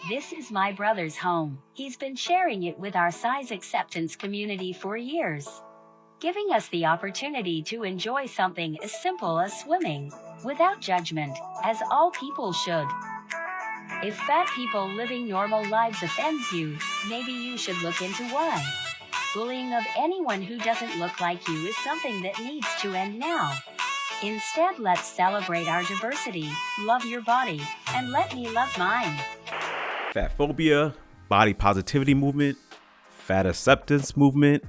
This is my brother's home. He's been sharing it with our size acceptance community for years, giving us the opportunity to enjoy something as simple as swimming, without judgment, as all people should. If fat people living normal lives offends you, maybe you should look into why. Bullying of anyone who doesn't look like you is something that needs to end now. Instead, let's celebrate our diversity, love your body, and let me love mine. Fatphobia, body positivity movement, fat acceptance movement.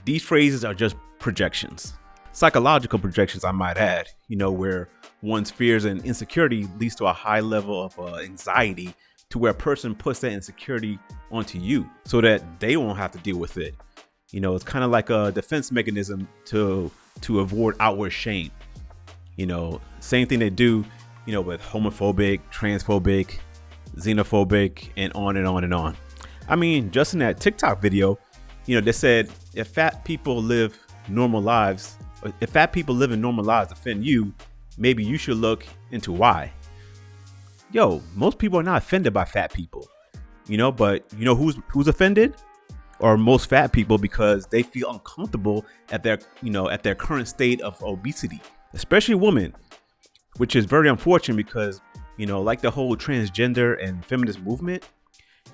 These phrases are just projections. Psychological projections, I might add, where one's fears and insecurity leads to a high level of anxiety to where a person puts that insecurity onto you so that they won't have to deal with it. It's kind of like a defense mechanism to avoid outward shame. Same thing they do, with homophobic, transphobic, xenophobic, and on and on and on. I mean, just in that TikTok video, they said if fat people live in normal lives offend you, maybe you should look into why. Most people are not offended by fat people, but who's offended? Or most fat people, because they feel uncomfortable at their current state of obesity, especially women, which is very unfortunate because, like the whole transgender and feminist movement,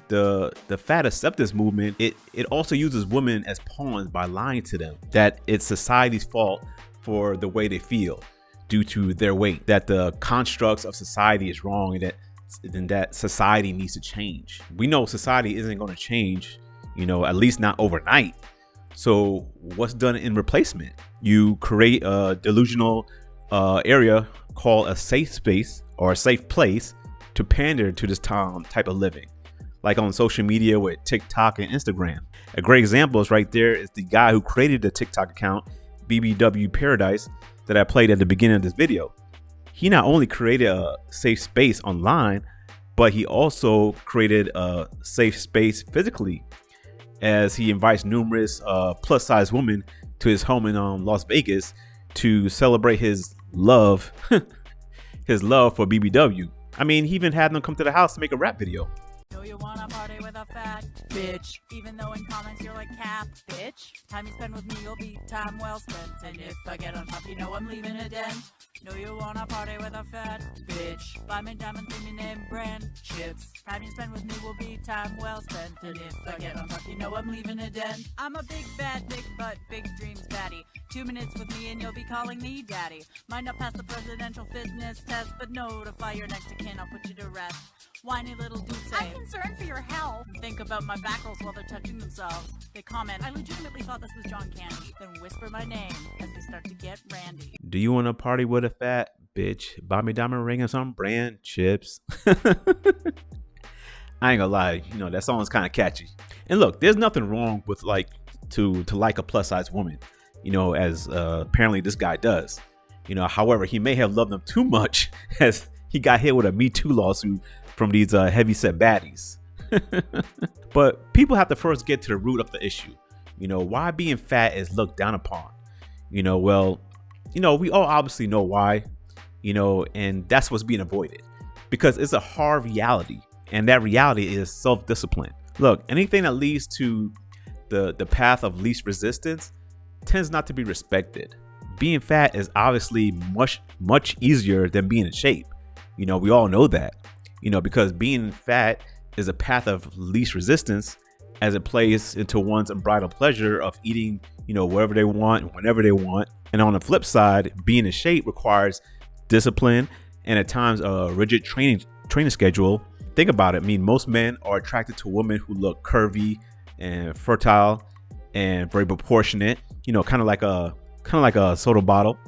the fat acceptance movement, it also uses women as pawns by lying to them that it's society's fault for the way they feel due to their weight, that the constructs of society is wrong, and that society needs to change. We know society isn't going to change, at least not overnight. So what's done in replacement? You create a delusional area called a safe space or a safe place to pander to this type of living, like on social media with TikTok and Instagram. A great example is right there is the guy who created the TikTok account, BBW Paradise, that I played at the beginning of this video. He not only created a safe space online, but he also created a safe space physically, as he invites numerous plus size women to his home in Las Vegas to celebrate his love for BBW. I mean, he even had them come to the house to make a rap video. Know you wanna party with a fat bitch, even though in comments you're like cap bitch. Time you spend with me will be time well spent, and if I get on top, I'm leaving a dent. Know you wanna party with a fat bitch, buy me diamond premium name brand chips. Time you spend with me will be time well spent, and if I get on top, I'm leaving a dent. I'm a big bad, big butt, big dreams baddie. 2 minutes with me and you'll be calling me daddy. Might not pass the presidential fitness test, but notify your next of kin, I'll put you to rest. Whiny little dude say, I'm concerned for your health. Think about my back rolls while they're touching themselves. They comment, I legitimately thought this was John Candy. Then whisper my name as they start to get randy. Do you want to party with a fat bitch? Buy me diamond ring and some brand chips. I ain't gonna lie, that song is kind of catchy. And look, there's nothing wrong with to like a plus size woman, as apparently this guy does. However, he may have loved them too much as he got hit with a Me Too lawsuit from these heavy-set baddies. But people have to first get to the root of the issue. Why being fat is looked down upon. We all obviously know why, and that's what's being avoided. Because it's a hard reality, and that reality is self-discipline. Look, anything that leads to the path of least resistance tends not to be respected. Being fat is obviously much easier than being in shape. We all know that. Because being fat is a path of least resistance as it plays into one's unbridled pleasure of eating, wherever they want, whenever they want. And on the flip side, being in shape requires discipline and at times a rigid training schedule. Think about it. I mean, most men are attracted to women who look curvy and fertile and very proportionate, kind of like a soda bottle.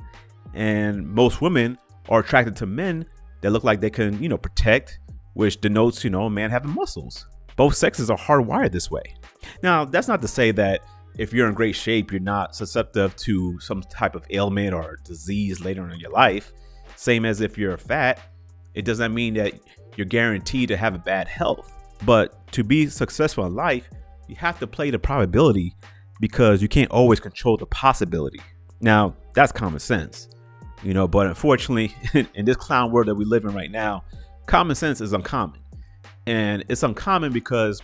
And most women are attracted to men that look like they can, protect, which denotes, man having muscles. Both sexes are hardwired this way. Now, that's not to say that if you're in great shape, you're not susceptible to some type of ailment or disease later in your life. Same as if you're fat, it doesn't mean that you're guaranteed to have a bad health. But to be successful in life, you have to play the probability because you can't always control the possibility. Now, that's common sense. But unfortunately, in this clown world that we live in right now, common sense is uncommon. And it's uncommon because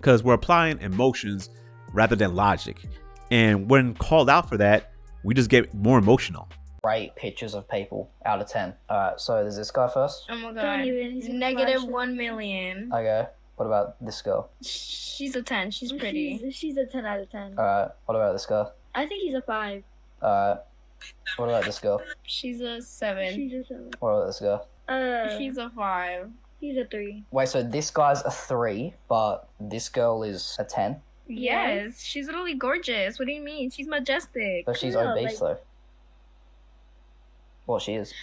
we're applying emotions rather than logic. And when called out for that, we just get more emotional. Rate pictures of people out of 10. Alright, so there's this guy first. Oh my Don't god. even. Negative 1 million. Okay, what about this girl? She's a 10. She's pretty. She's a 10 out of 10. Alright, what about this girl? I think he's a 5. Alright, what about this girl? She's a 7. She's a 7. What about this girl? She's a 5. He's a 3. Wait, so this guy's a 3, but this girl is a 10? Yes, she's literally gorgeous. What do you mean? She's majestic. But she's Yeah, obese though. Well, she is.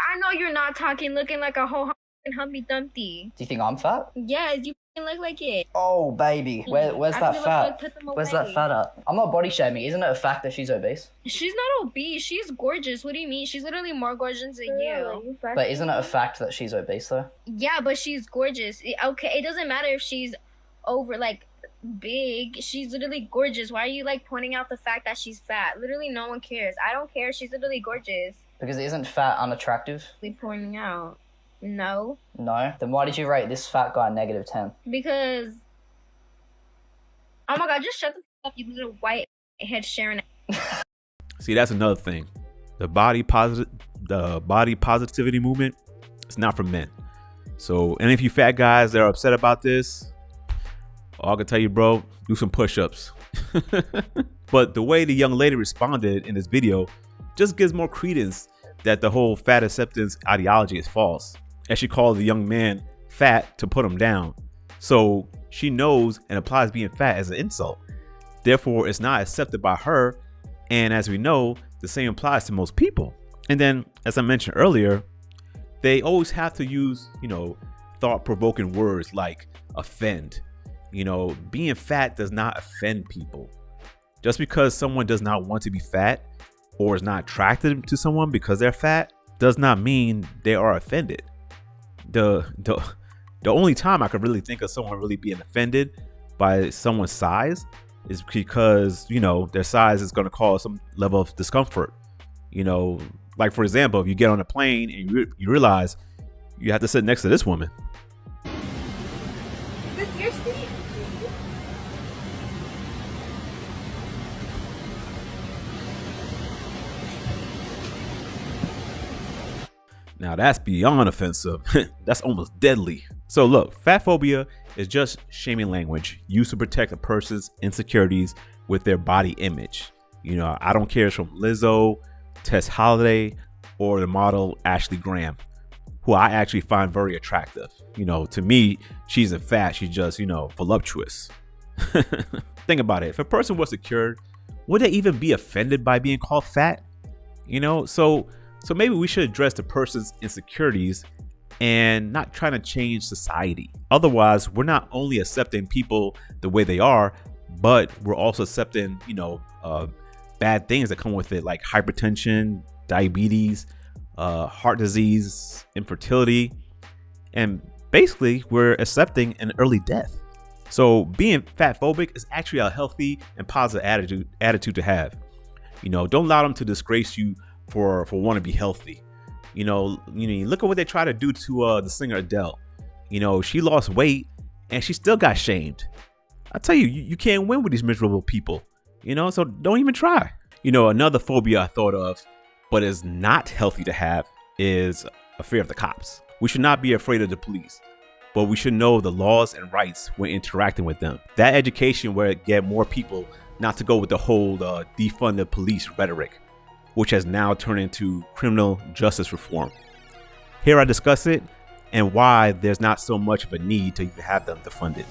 I know you're not talking looking like a whole Humpty Dumpty. Do you think I'm fat? Yes, you look like it. Oh, baby. Where's I that feel like fat? put them Where's away. that fat at? I'm not body shaming. Isn't it a fact that she's obese? She's not obese. She's gorgeous. What do you mean? She's literally more gorgeous than you. But isn't it a fact that she's obese though? Yeah, but she's gorgeous. Okay, it doesn't matter if she's over, like, big. She's literally gorgeous. Why are you, like, pointing out the fact that she's fat? Literally, no one cares. I don't care. She's literally gorgeous. Because isn't fat unattractive? Pointing out. No. No? Then why did you rate this fat guy negative 10? Because... Oh my god, just shut the f up, you little white head Sharon. See, that's another thing. The body positivity movement, it's not for men. So any of you fat guys that are upset about this, all I can tell you, bro, do some push-ups. But the way the young lady responded in this video just gives more credence that the whole fat acceptance ideology is false. And she called the young man fat to put him down. So she knows and applies being fat as an insult. Therefore, it's not accepted by her. And as we know, the same applies to most people. And then, as I mentioned earlier, they always have to use, thought-provoking words like offend. Being fat does not offend people. Just because someone does not want to be fat or is not attracted to someone because they're fat does not mean they are offended. The only time I could really think of someone really being offended by someone's size is because, their size is going to cause some level of discomfort. Like, for example, if you get on a plane and you realize you have to sit next to this woman. Is this your seat? Now that's beyond offensive. That's almost deadly. So look, fat phobia is just shaming language used to protect a person's insecurities with their body image. I don't care if it's from Lizzo, Tess Holiday, or the model Ashley Graham, who I actually find very attractive. To me, she isn't fat, she's just, voluptuous. Think about it. If a person was secured, would they even be offended by being called fat? So maybe we should address the person's insecurities and not trying to change society. Otherwise, we're not only accepting people the way they are, but we're also accepting, bad things that come with it, like hypertension, diabetes, heart disease, infertility, and basically we're accepting an early death. So being fat phobic is actually a healthy and positive attitude to have. Don't allow them to disgrace you for wanting to be healthy. Look at what they try to do to the singer Adele. She lost weight and she still got shamed. I tell you, you can't win with these miserable people. So don't even try. Another phobia I thought of, but is not healthy to have, is a fear of the cops. We should not be afraid of the police, but we should know the laws and rights when interacting with them. That education will get more people not to go with the whole defund the police rhetoric, which has now turned into criminal justice reform. Here I discuss it and why there's not so much of a need to even have them defunded.